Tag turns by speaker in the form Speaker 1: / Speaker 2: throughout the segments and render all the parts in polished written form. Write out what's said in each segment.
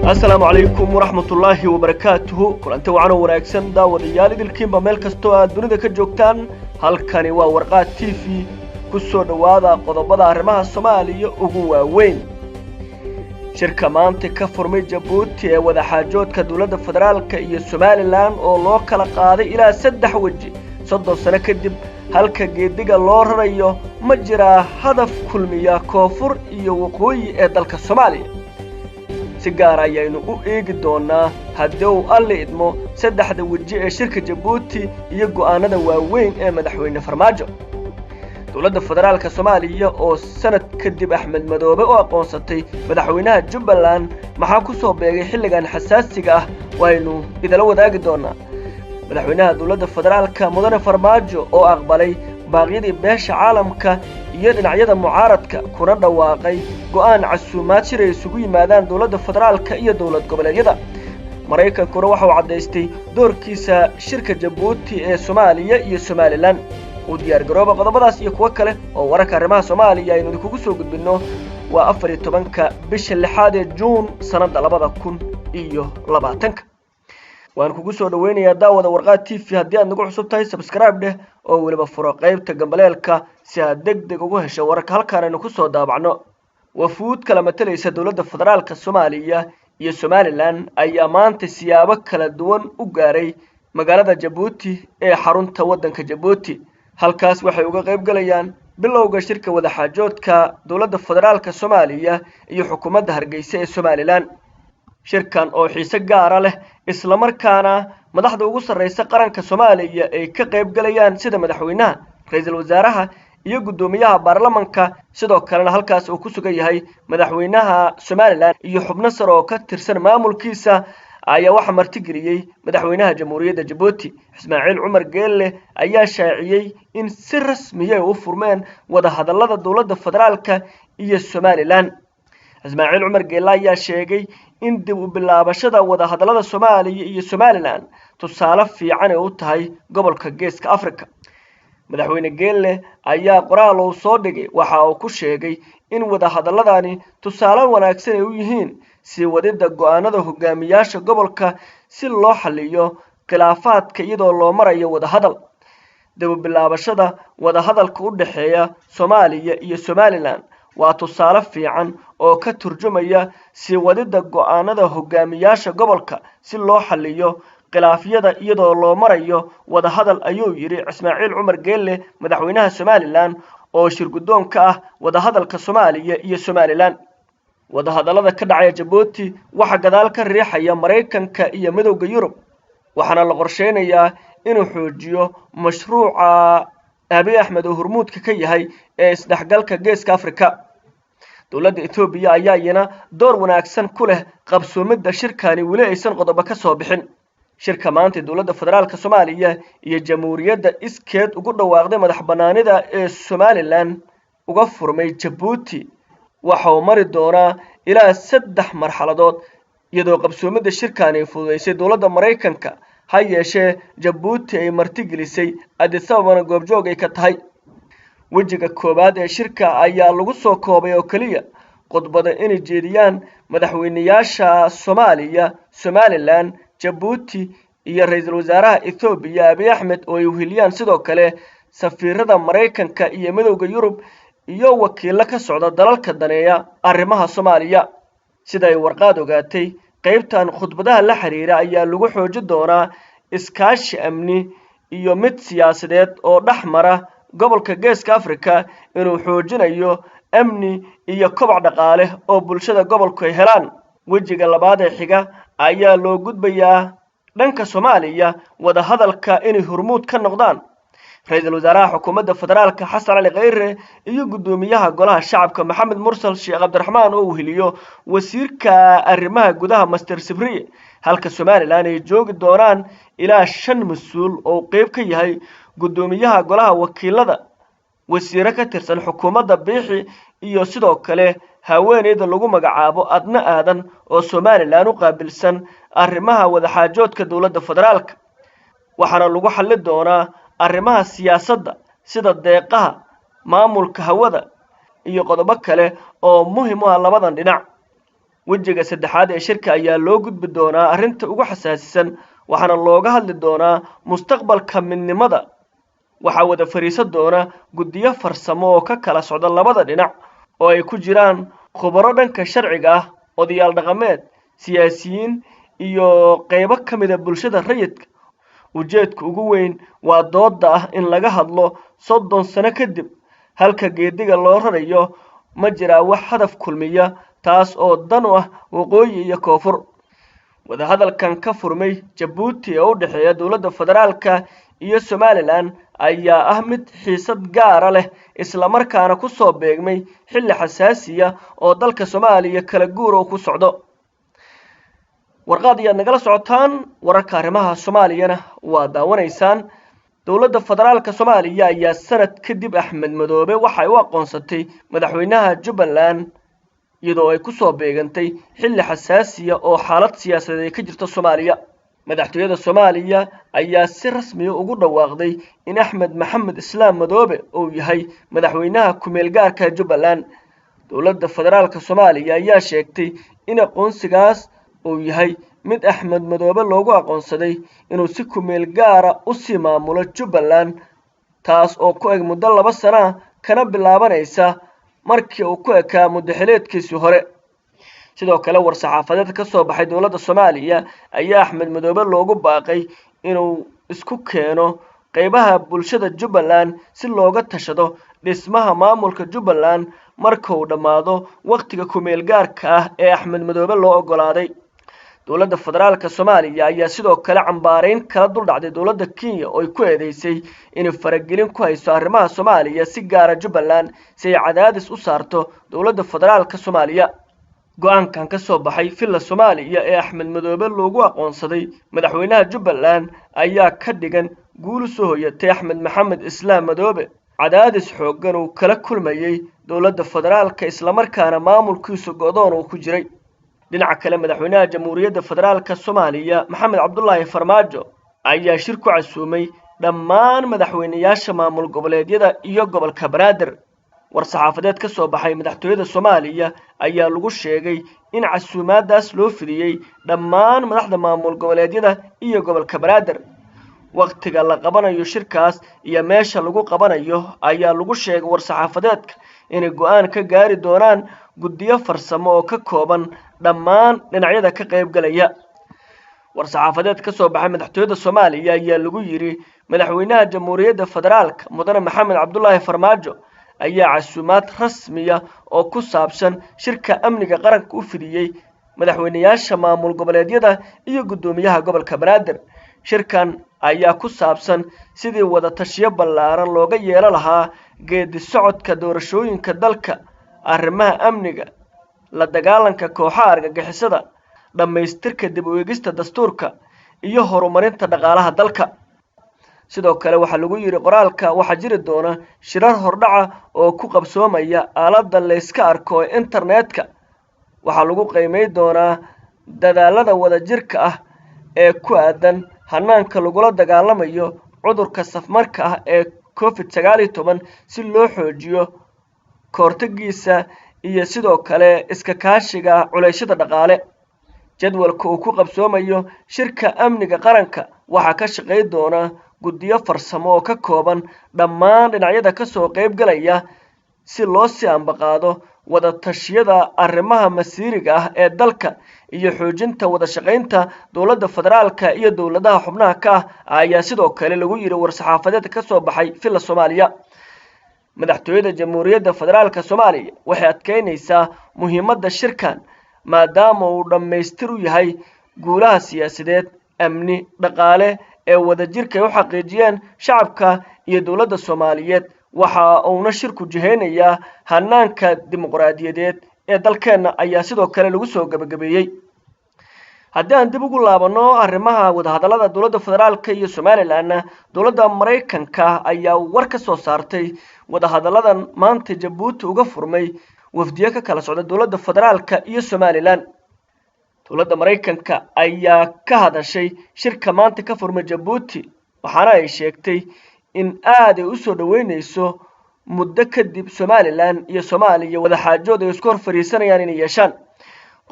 Speaker 1: السلام عليكم ورحمة الله وبركاته كلانتي وعنا wanaagsan daawadayaal idilkiinba meel kasto aad dunida ka joogtaan halkani waa warqad TV ku soo dhawaada qodobada arrimaha Soomaaliya ugu waaweyn shirka maanta ka furmay Djibouti ee wada xaajoodka dawladda federaalka iyo Somaliland oo loo kala qaaday ilaa 3 waji 30 sano kadib halka geediga loo rarayo ma jira hadaf kulmiya koonfur iyo waqooyi ee dalka Soomaaliya si gaar ah ayaynu u eegi doonaa haddii uu alle idmo saddexda waji ee shirka Djibouti iyo go'aanada waaweyn ee madaxweyne Farmaajo dawladda federaalka Soomaaliya oo sanad kadib Axmed Madoobe oo aqoonsatay madaxweynaha Jubbaland maxaa ku soo beegay xilligan xasaasiga ah waynu idala wadaagi doonaa madaxweynaha dawladda federaalka Mudane Farmaajo oo aqbalay baaqyadii beesha caalamka iyo dhinacyada mucaaradka kuna dhawaaqay go'aan casuumaad shir ay isugu yimaadaan dawladda federaalka iyo dawlad goboleedyada Mareykankuna waxa uu cadeystay doorkiisa shirka Djibouti ee Soomaaliya iyo Somaliland oo diyaar garooba qodobadaas iyo kuwa kale oo wararka arrimaha Soomaaliya aynu idinku soo gudbino waa 14 bisha 6 ee June sanada 2020 waan kugu soo dhaweynayaa daawada warqad TV haddii aad nagu cusub tahay subscribe dheh oo waliba furo qaybta gambaleelka si aad degdeg ugu hesho wararka halkaan aynu ku soo daabacno wafuud kala matalaysa dawladda federaalka Soomaaliya iyo Somaliland ayaa maanta siyaabo kala duwan u gaaray magaalada Djibouti ee xarunta wadanka Djibouti halkaas waxay uga qayb galayaan bilowga shirka wada xaajoodka dawladda federaalka Soomaaliya iyo xukuumadda Hargeysa ee Somaliland shirkan oo xiise gaar ah leh isla markaana madaxda ugu sareysa qaranka Soomaaliya ay ka qayb galayaan sida madaxweynaha ra'iisul wasaaraha iyo gudoomiyaha baarlamaanka sidoo kalena halkaas uu ku sugan yahay madaxweynaha Somaliland iyo xubno sare oo ka tirsan maamulkiisa ayaa waxa martigeliyay madaxweynaha jamhuuriyadda Djibouti Ismaaciil Cumar Geelle ayaa shaaciyay in si rasmi ah u furmeen wada hadallada dawladda federaalka iyo Somaliland Ismaaciil Cumar Geelle ayaa sheegay in dib u bilaabashada wada hadallada Soomaaliya iyo Somaliland tusaale fiican u tahay gobolka Geeska Afrika madaxweyne Geelle ayaa qoraal uu soo dhigay waxa uu ku sheegay in wada hadalladani tusaale wanaagsan ay u yihiin si wadida go'aanada hogaamiyaasha gobolka si loo xalliyo khilaafaadka iyadoo loo marayo wada hadal dib u bilaabashada wada hadalka u dhaxeeya Soomaaliya iyo Somaliland waa tusaale fiican oo ka turjumaya si wadida go'aanada hogaamiyaasha gobolka si loo xalliyo khilaafyada iyadoo loo marayo wada hadal ayuu yiri Ismaaciil Cumar Geelle madaxweynaha Somaliland oo shirgudoonka ah wada hadalka Soomaaliya iyo Somaliland wada hadallada ka dhacay Djibouti waxa gadaal ka riixaya Mareykanka iyo Midowga Yurub waxaana la qorsheynayaa inuu xoojiyo mashruuca Abiy Ahmed oo hormuudka ka yahay ee isdhaxgalka Geeska Afrika dawladda Itoobiya ayaa iyana door wanaagsan ku leh qabsoomida shirkani wali aysan qodobo ka soo bixin shirka maanta dawladda federaalka Soomaaliya iyo jamhuuriyadda iskeed ugu dhawaaqday madaxbanaanida ee Somaliland uga furmay Djibouti waxa uu mari doonaa ilaa 3 marxaladood iyadoo qabsoomida shirkani ay fududeysay dawladda Mareykanka ha yeeshee Djibouti ay martigelisay Addis Ababa goobjoog ay ka tahay wajiga koobaad ee shirka ayaa lagu soo koobay oo kaliya qodobada inay jeediyaan madaxweynayaasha Soomaaliya Somaliland Djibouti iyo ra'iisul wasaaraha Itoobiya Abiy Ahmed oo ay wehiliyaan sidoo kale safiirada Mareykanka iyo Midowga Yurub iyo wakiilo ka socda dalalka daneeya arrimaha Soomaaliya sida ay warqad ogaatay qaybtan khudbadaha la xiriira ayaa lagu xoojin doonaa iskaashi amni iyo mid siyaasadeed oo dhaxmara gobolka Geeska Afrika inuu xoojinayo amni iyo koboc dhaqaale oo bulshada gobolku ay helaan wajiga labaad ee xiga ayaa loo gudbayaa dhanka Soomaaliya wada hadalka inay hormuud ka noqdaan ra'iisul wasaaraha xukuumadda federaalka Xasan Ali Khayre iyo gudoomiyaha golaha shacabka Maxamed Mursal Sheekh Cabdiraxmaan oo weheliyo wasiirka arrimaha gudaha Master Sibriye halka Somaliland ay joogi doonaan ilaa 5 mas'uul oo qayb ka yahay gudoomiyaha golaha wakiilada wasiir ka tirsan xukuumadda Biixi iyo sidoo kale haweeneyda lagu magacaabo Adna Aadan oo Somaliland u qaabilsan arrimaha wada xaajoodka dawladda federaalka waxaana lagu xalli doonaa arrimaha siyaasadda sida deeqaha maamulka hawada iyo qodobo kale oo muhiim u ah labadan dhinac wejiga saddexaad ee shirka ayaa loo gudbi doonaa arrinta ugu xasaasisan waxaana looga hadli doonaa mustaqbalka midnimada. waxaa wada fariisan doona guddiyo farsamo oo ka kala socda labada dhinac oo ay ku jiraan khubaro dhanka sharciga ah, odayaal dhaqameed, siyaasiyiin iyo qaybo ka mid ah bulshada rayidka. ujeedka ugu weyn waa doodda ah in laga hadlo 30 sano kadib halka geediga loo rarayo ma jiraa wax hadaf kulmiya taas oo dan u ah waqooyi iyo koonfur. wadahadalkan ka furmay Jabuuti ee u dhexeeya dowladda federaalka iyo Somaliland ayaa ah mid xiisad gaar ah leh isla markaana ku soo beegmay xilli xasaasiya oo dalka Soomaaliya kala guur oo ku socdo. warqad ayaa nagala socotaan wararka arrimaha Soomaaliyana waa daawanaysaan. dowladda federaalka Soomaaliya ayaa sanad kadib Axmed Madoobe waxay u aqoonsatay madaxweynaha Jubbaland iyadoo ay ku soo beegantay xilli xasaasiya oo xaalad siyaasadeed ka jirta Soomaaliya. madaxtooyada Soomaaliya ayaa si rasmi ah ugu dhawaaqday in Axmed Maxamed Islaam Madoobe uu yahay madaxweynaha ku meel gaarka Jubbaland. dowladda federaalka Soomaaliya ayaa sheegtay in aqoonsigaas uu yahay mid Axmed Madoobe loogu aqoonsaday inuu si ku meel gaar ah u sii maamulo Jubbaland taas oo ku eg muddo 2 sano kana bilaabanaysa markii uu ku ekaa muddaxileedkiisii hore. sidoo kale war-saxaafadeed ka soo baxay dowladda Soomaaliya ayaa Axmed Madoobe loogu baaqay inuu isku keeno qaybaha bulshada Jubbaland si looga tashado dhismaha maamulka Jubbaland marka uu dhamaado waqtiga ku meel gaarka ah ee Axmed Madoobe loo ogolaaday. dowladda federaalka Soomaaliya ayaa sidoo kale cambaareyn kala dul dhacday dowladda Kenya oo ay ku eedeysay in faragelin ku hayso arrimaha Soomaaliya si gaar ah Jubbaland si ay cadaadis u saarto dowladda federaalka Soomaaliya. go'aankan ka soo baxay filla Soomaaliya ee Axmed Madoobe loogu aqoonsaday madaxweynaha Jubbaland ayaa ka dhigan guul soo hoyatay Axmed Maxamed Islaam Madoobe cadaadis xooggan uu kala kulmayay dowladda federaalka isla markaana maamulkiisu go'doon uu ku jiray. dhinaca kale madaxweynaha jamhuuriyadda federaalka Soomaaliya Maxamed Cabdullaahi Farmaajo ayaa shir ku casuumay dhammaan madaxweynayaasha maamul goboleedyada iyo gobolka Banaadir. war-saxaafadeed ka soo baxay madaxtooyada Soomaaliya ayaa lagu sheegay in casuumaadaas loo fidiyay dhammaan madaxda maamul goboleedyada iyo gobolka Banaadir. waqtiga la qabanayo shirkaas iyo meesha lagu qabanayo ayaa lagu sheegay war-saxaafadeedka inay go'aan ka gaari doonaan guddiyo farsamo oo ka kooban dhammaan dhinacyada ka qayb galaya. war-saxaafadeed ka soo baxay madaxtooyada Soomaaliya ayaa lagu yiri madaxweynaha jamhuuriyadda federaalka mudane Maxamed Cabdullaahi Farmaajo ayaa casuumaad rasmi ah oo ku saabsan shirka amniga qaranka u fidiyay madaxweynayaasha maamul goboleedyada iyo guddoomiyaha gobolka Banaadir. shirkan ayaa ku saabsan sidii wada tashiyo ballaaran looga yeelan lahaa geedi socodka doorashooyinka dalka, arrimaha amniga, la dagaalanka kooxaha argagixisada, dhammaystirka dib u eegista dastuurka iyo horumarinta dhaqaalaha dalka. sidoo kale waxaa lagu yiri qoraalka waxaa jiri doona shirar hordhaca oo ku qabsoomaya aaladda la iska arko ee internetka. waxaa lagu qiimeyn doonaa dadaalada wada jirka ah ee ku aadan hanaanka lagula dagaalamayo cudurka safmarka ah ee COVID-19 si loo xoojiyo kahortagiisa iyo sidoo kale iska kaashiga culeysyada dhaqaale. jadwalka uu ku qabsoomayo shirka amniga qaranka waxaa ka shaqeyn doona guddiyo farsamo oo ka kooban dhammaan dhinacyada ka soo qayb galaya si loo sii ambaqaado wada tashiyada arrimaha masiiriga ah ee dalka iyo xoojinta wada shaqeynta dowladda federaalka iyo dowladaha xubnaha ka ah ayaa sidoo kale lagu yiri war-saxaafadeed ka soo baxay filla Soomaaliya. madaxtooyada jamhuuriyadda federaalka Soomaaliya waxay adkeynaysaa muhiimadda shirkan maadaama uu dhammaystir u yahay guulaha siyaasadeed, amni, dhaqaale ee wada jirka ay u xaqiijiyeen shacabka iyo dowladda Soomaaliyeed. waxa uuna shirku jiheynayaa hanaanka dimuqraadiyadeed ee dalkeena ayaa sidoo kale lagu soo gabagabeeyay. haddii aan dib ugu laabano arrimaha wadahadallada dowladda federaalka iyo Somaliland, dowladda Mareykanka ayaa war ka soo saartay wadahadalladan maanta Jabuuti uga furmay wafdiyo ka kala socda dowladda federaalka iyo Somaliland. dowladda Mareykanka ayaa ka hadashay shirka maanta ka furmay Jabuuti waxaana ay sheegtay in aad ay u soo dhaweynayso muddo kadib Somaliland iyo Soomaaliya wada xaajood ay isku hor fariisanayaan inay yeeshaan.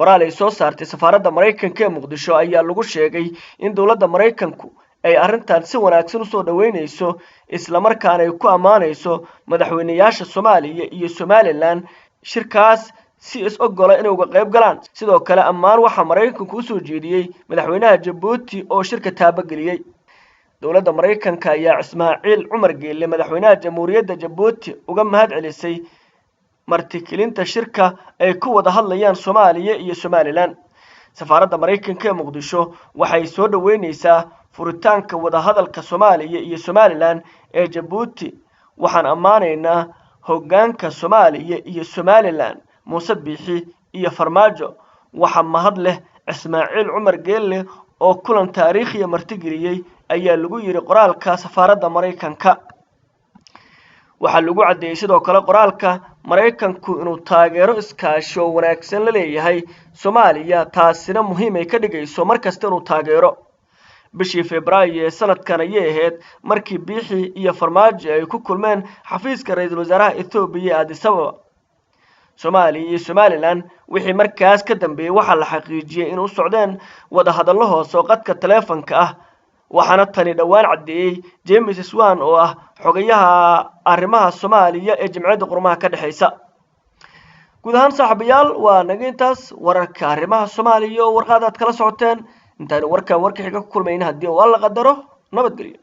Speaker 1: qoraal ay soo saartay safaaradda Mareykanka ee Muqdisho ayaa lagu sheegay in dawladda Mareykanku ay arrintan si wanaagsan u soo dhaweynayso isla markaana ay ku amaanayso madaxweynayaasha Soomaaliya iyo Somaliland shirkaas si is-ogola inay uga qayb galaan. sidoo kale ammaan waxa Mareykanku u soo jeediyay madaxweynaha Djibouti oo shirka taabageliyay. dawladda Mareykanka ayaa Ismaaciil Cumar Geelle madaxweynaha Jamhuuriyadda Djibouti uga mahadcelisay martigelinta shirka ay ku wada hadlayaan Soomaaliya iyo Somaliland. safaaradda Mareykanka ee Muqdisho waxay soo dhaweynaysaa furitaanka wada hadalka Soomaaliya iyo Somaliland ee Djibouti. waxaan ammaanaynaa hoggaanka Soomaaliya iyo Somaliland Muuse Biixi iyo Farmaajo. waxa mahad leh Ismaaciil Cumar Geelle oo kulan taariikhi martigeliyay ayaa lagu yiri qoraalka safaaradda Mareykanka. waxaa lagu cadeeyay sidoo kale qoraalka Mareykanku inuu taageero iskaashi oo wanaagsan la leeyahay Soomaaliya, taasina muhiim ay ka dhigayso markasta inuu taageero. bishii Febraayo ee sanadkan ayay ahayd markii Biixi iyo Farmaajo ay ku kulmeen xafiiska ra'iisul wasaaraha Itoobiya Addis Ababa. Soomaaliya iyo Somaliland wixii markaas ka dambeeyay waxa la xaqiijiyay in uu socdeen wada hadallo hoos oo qadka taleefanka ah, waxaana tani dhawaan cadeeyay James Swan oo ah xogayaha arrimaha Soomaaliya ee Jamciyadda Qurumaha ka dhaxaysa. guud ahaan saaxiibayaal waa naga intaas wararka arrimaha Soomaaliya oo warqadaad kala socoteen. intaan warka xiga ku kulmayna haddii waa la qadaro nabadgelyo.